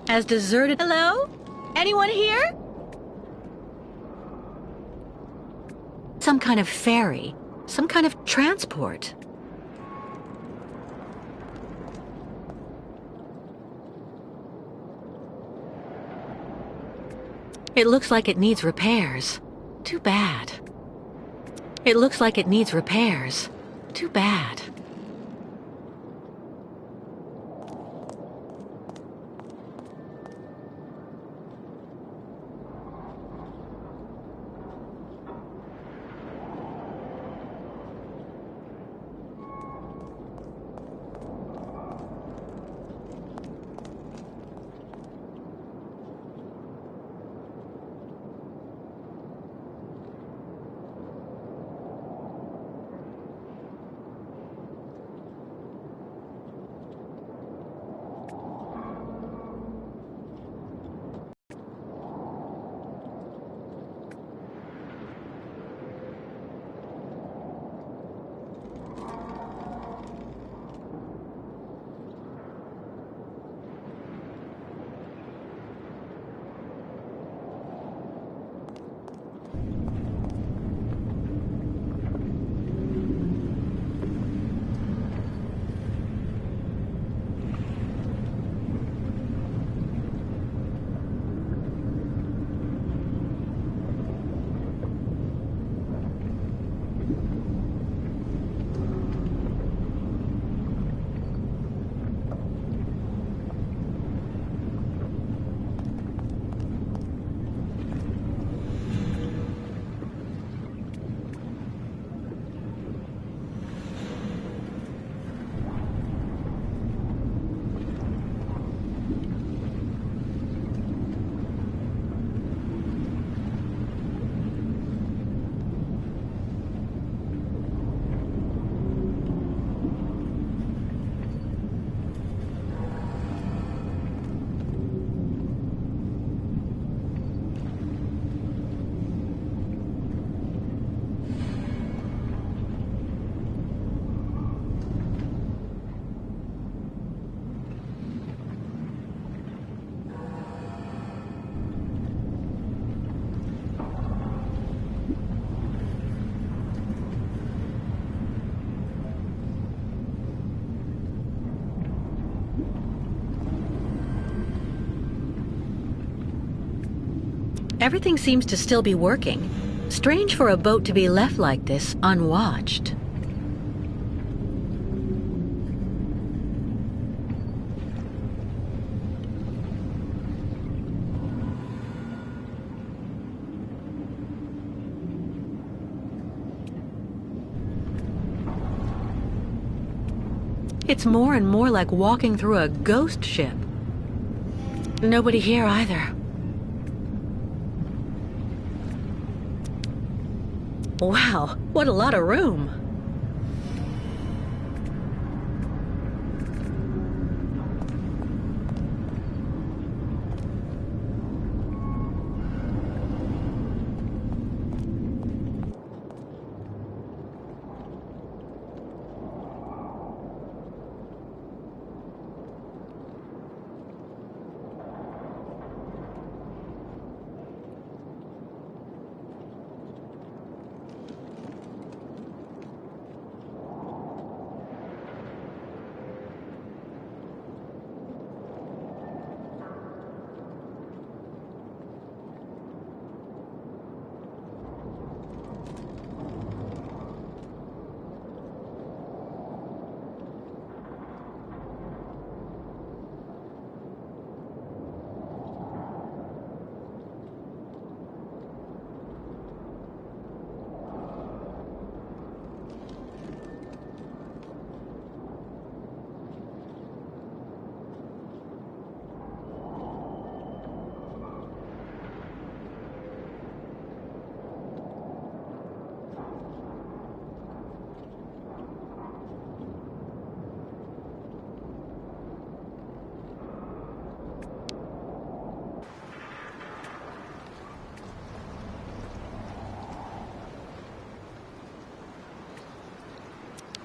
As deserted. Hello? Anyone here? Some kind of ferry. Some kind of transport. It looks like it needs repairs. Too bad. It looks like it needs repairs. Too bad. Everything seems to still be working. Strange for a boat to be left like this, unwatched. It's more and more like walking through a ghost ship. Nobody here either. Wow, what a lot of room.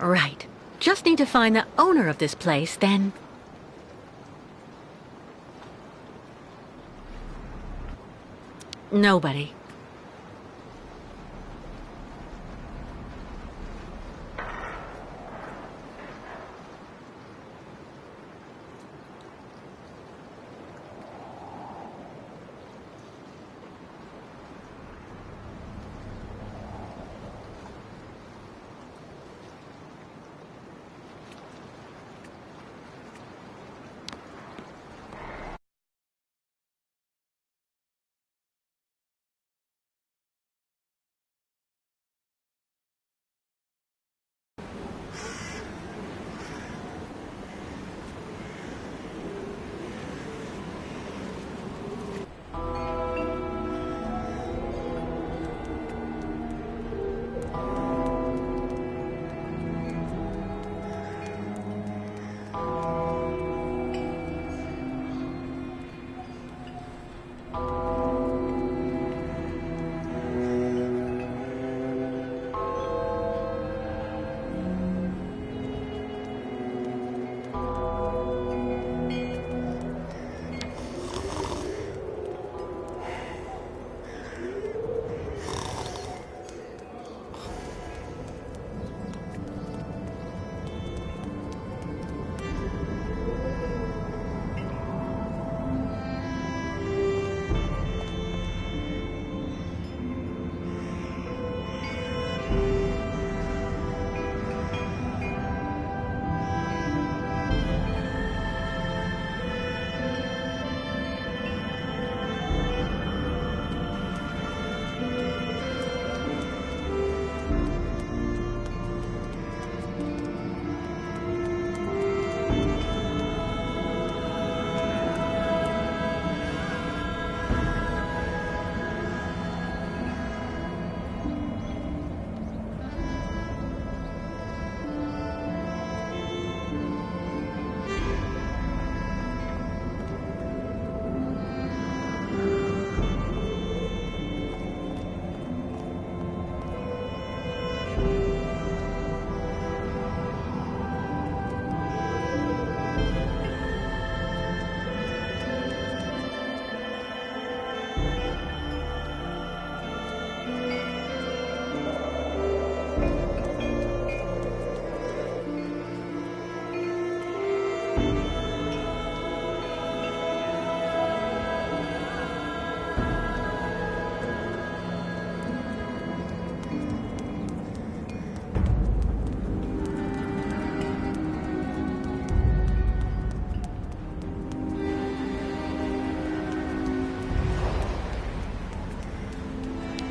Right. Just need to find the owner of this place, then... Nobody.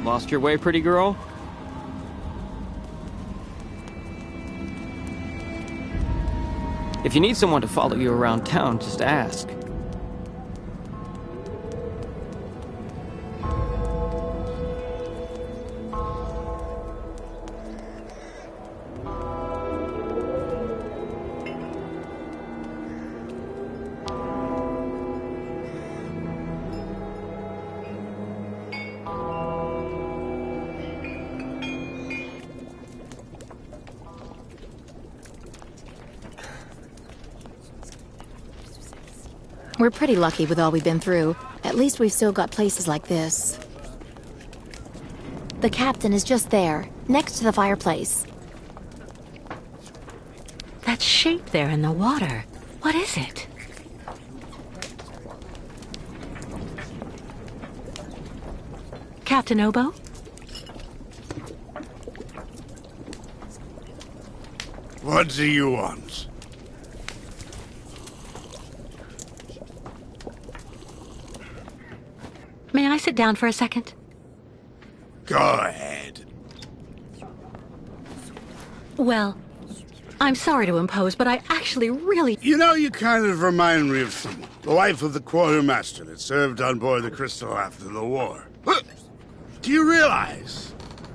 Lost your way, pretty girl? If you need someone to follow you around town, just ask. We're pretty lucky with all we've been through. At least we've still got places like this. The captain is just there, next to the fireplace. That shape there in the water. What is it? Captain Obo? What do you want? May I sit down for a second? Go ahead. Well, I'm sorry to impose, but I actually really... You know, you kind of remind me of someone. The wife of the quartermaster that served on board the Crystal after the war. Do you realize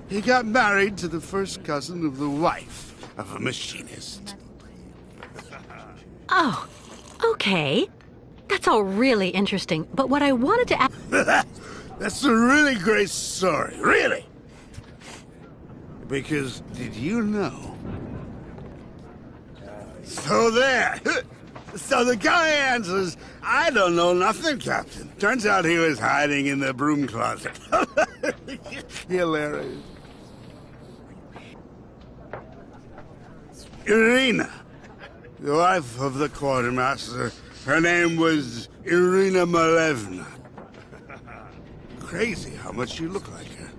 he got married to the first cousin of the wife of a machinist? Oh, okay. That's all really interesting, but what I wanted to ask... That's a really great story, really. Because, did you know? So there. So the guy answers, I don't know nothing, Captain. Turns out he was hiding in the broom closet. Hilarious. Irina, the wife of the quartermaster. Her name was Irina Malevna. Crazy how much you look like her.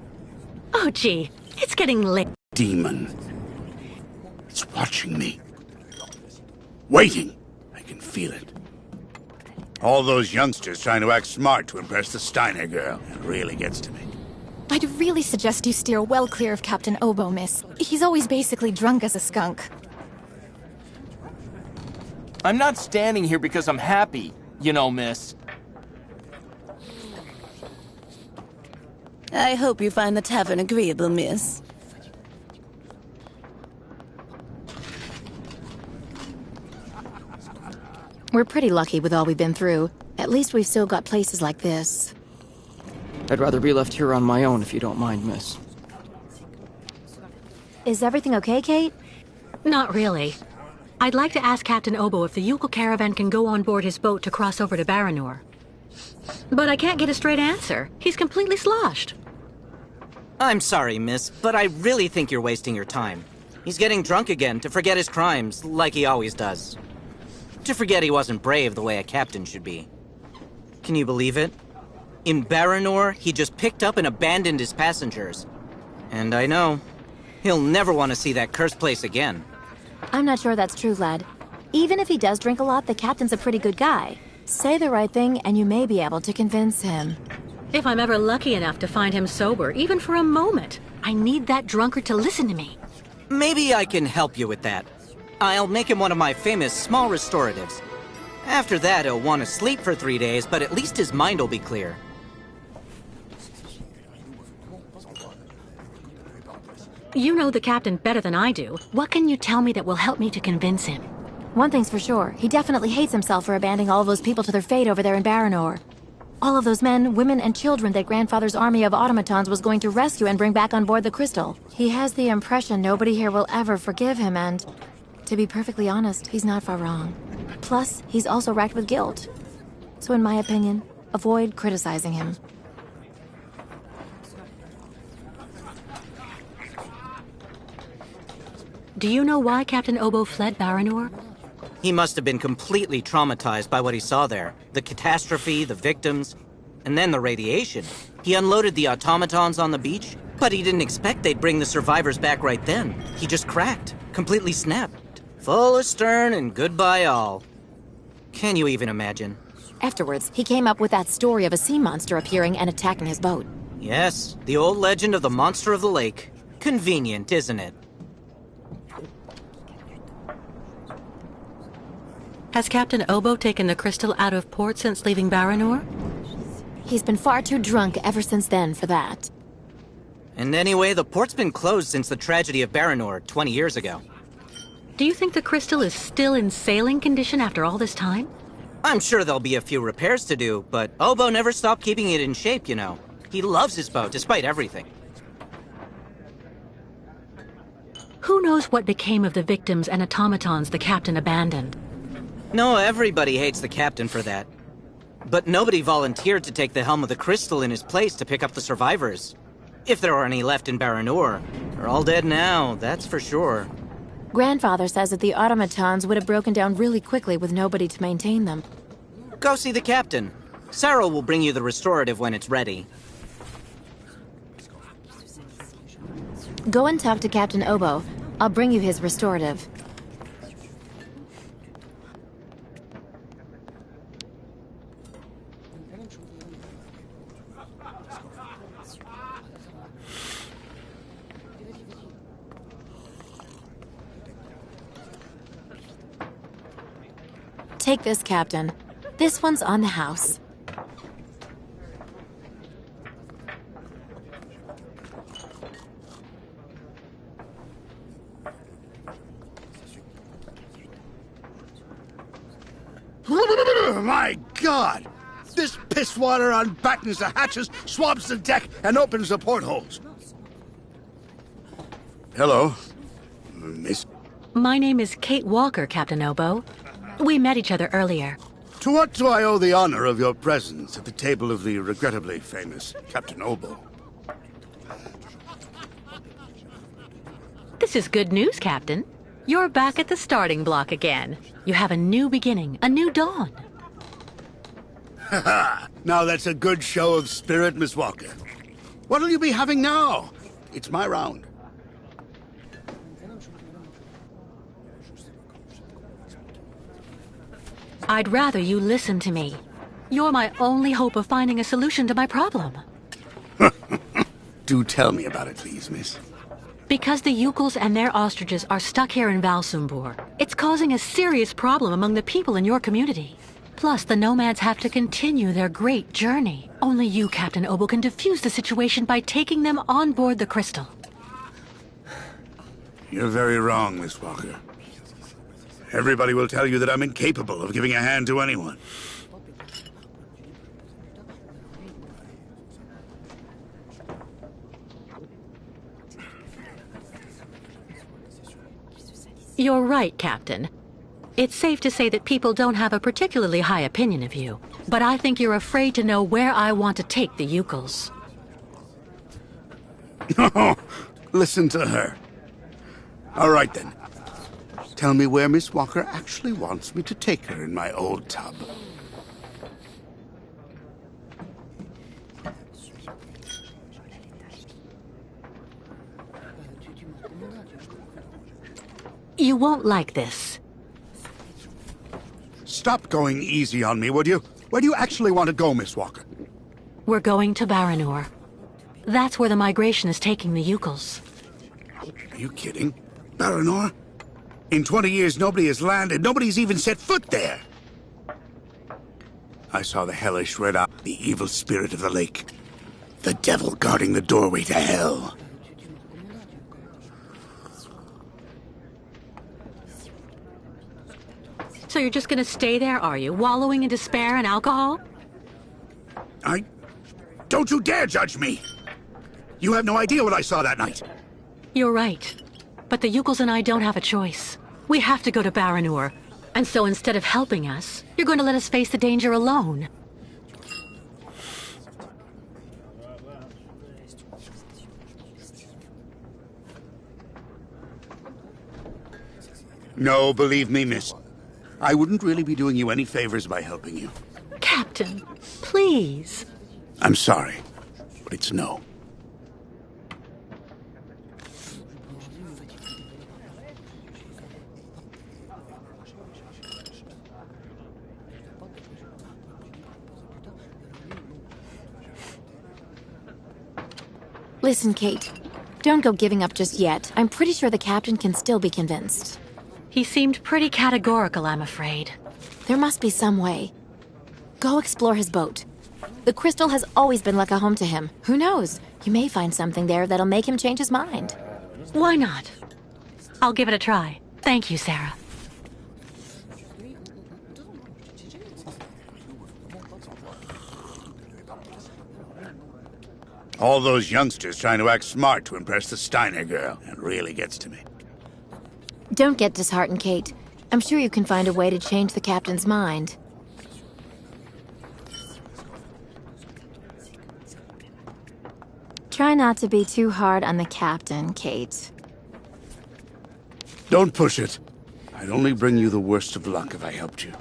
Oh, gee. It's getting late. Demon. It's watching me. Waiting. I can feel it. All those youngsters trying to act smart to impress the Steiner girl. It really gets to me. I'd really suggest you steer well clear of Captain Obo, miss. He's always basically drunk as a skunk. I'm not standing here because I'm happy, you know, miss. I hope you find the tavern agreeable, miss. We're pretty lucky with all we've been through. At least we've still got places like this. I'd rather be left here on my own if you don't mind, miss. Is everything okay, Kate? Not really. I'd like to ask Captain Obo if the Yukon caravan can go on board his boat to cross over to Baranor. But I can't get a straight answer. He's completely sloshed. I'm sorry, miss, but I really think you're wasting your time. He's getting drunk again to forget his crimes, like he always does. To forget he wasn't brave the way a captain should be. Can you believe it? In Baranor, he just picked up and abandoned his passengers. And I know, he'll never want to see that cursed place again. I'm not sure that's true, lad. Even if he does drink a lot, the captain's a pretty good guy. Say the right thing, and you may be able to convince him. If I'm ever lucky enough to find him sober, even for a moment, I need that drunkard to listen to me. Maybe I can help you with that. I'll make him one of my famous small restoratives. After that, he'll want to sleep for 3 days, but at least his mind will be clear. You know the captain better than I do. What can you tell me that will help me to convince him? One thing's for sure, he definitely hates himself for abandoning all those people to their fate over there in Baranor. All of those men, women, and children that Grandfather's army of automatons was going to rescue and bring back on board the Crystal. He has the impression nobody here will ever forgive him, and to be perfectly honest, he's not far wrong. Plus, he's also racked with guilt. So in my opinion, avoid criticizing him. Do you know why Captain Obo fled Baranor? He must have been completely traumatized by what he saw there. The catastrophe, the victims, and then the radiation. He unloaded the automatons on the beach, but he didn't expect they'd bring the survivors back right then. He just cracked, completely snapped. Full astern and goodbye all. Can you even imagine? Afterwards, he came up with that story of a sea monster appearing and attacking his boat. Yes, the old legend of the monster of the lake. Convenient, isn't it? Has Captain Obo taken the crystal out of port since leaving Baranor? He's been far too drunk ever since then for that. And anyway, the port's been closed since the tragedy of Baranor 20 years ago. Do you think the crystal is still in sailing condition after all this time? I'm sure there'll be a few repairs to do, but Obo never stopped keeping it in shape, you know. He loves his boat, despite everything. Who knows what became of the victims and automatons the captain abandoned? No, everybody hates the captain for that. But nobody volunteered to take the helm of the crystal in his place to pick up the survivors. If there are any left in Baranor, they're all dead now, that's for sure. Grandfather says that the automatons would have broken down really quickly with nobody to maintain them. Go see the captain. Sarah will bring you the restorative when it's ready. Go and talk to Captain Obo. I'll bring you his restorative. Take this, Captain. This one's on the house. My God! This pisswater unbattens the hatches, swabs the deck, and opens the portholes. Hello, Miss... My name is Kate Walker, Captain Obo. We met each other earlier. To what do I owe the honor of your presence at the table of the regrettably famous Captain Obo? This is good news, Captain. You're back at the starting block again. You have a new beginning, a new dawn. Now that's a good show of spirit, Miss Walker. What'll you be having now? It's my round. I'd rather you listen to me. You're my only hope of finding a solution to my problem. Do tell me about it, please, miss. Because the Yukels and their ostriches are stuck here in Valsumbor, it's causing a serious problem among the people in your community. Plus, the nomads have to continue their great journey. Only you, Captain Obo, can defuse the situation by taking them on board the Crystal. You're very wrong, Miss Walker. Everybody will tell you that I'm incapable of giving a hand to anyone. You're right, Captain. It's safe to say that people don't have a particularly high opinion of you. But I think you're afraid to know where I want to take the Yukels. Listen to her. All right, then. Tell me where Miss Walker actually wants me to take her in my old tub. You won't like this. Stop going easy on me, would you? Where do you actually want to go, Miss Walker? We're going to Baranor. That's where the migration is taking the Yukels. Are you kidding? Baranor? In 20 years, nobody has landed. Nobody's even set foot there. I saw the hellish red eye, the evil spirit of the lake. The devil guarding the doorway to hell. So you're just gonna stay there, are you? Wallowing in despair and alcohol? Don't you dare judge me! You have no idea what I saw that night. You're right. But the Yukels and I don't have a choice. We have to go to Baranur. And so instead of helping us, you're going to let us face the danger alone. No, believe me, miss. I wouldn't really be doing you any favors by helping you. Captain, please. I'm sorry, but it's no. Listen, Kate. Don't go giving up just yet. I'm pretty sure the captain can still be convinced. He seemed pretty categorical, I'm afraid. There must be some way. Go explore his boat. The crystal has always been like a home to him. Who knows? You may find something there that'll make him change his mind. Why not? I'll give it a try. Thank you, Sarah. All those youngsters trying to act smart to impress the Steiner girl. It really gets to me. Don't get disheartened, Kate. I'm sure you can find a way to change the captain's mind. Try not to be too hard on the captain, Kate. Don't push it. I'd only bring you the worst of luck if I helped you.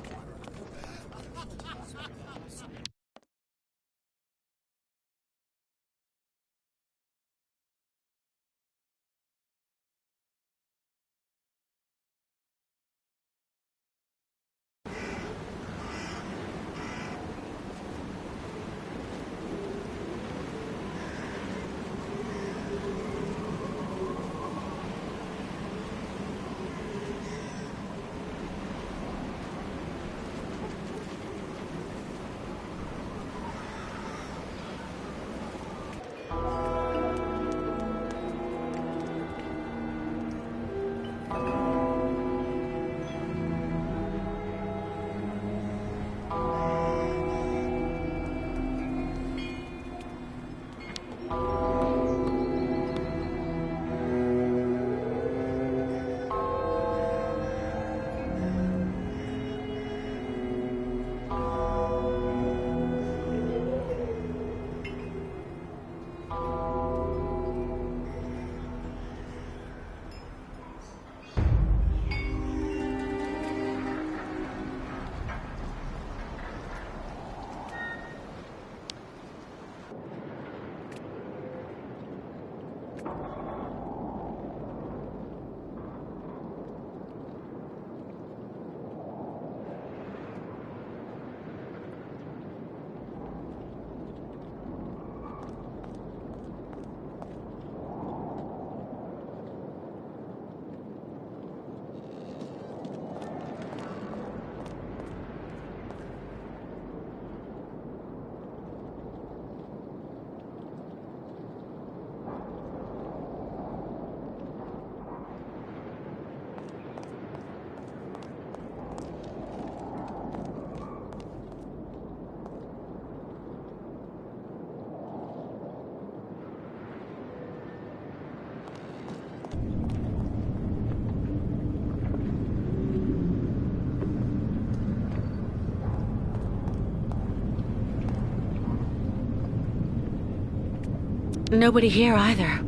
Nobody here either.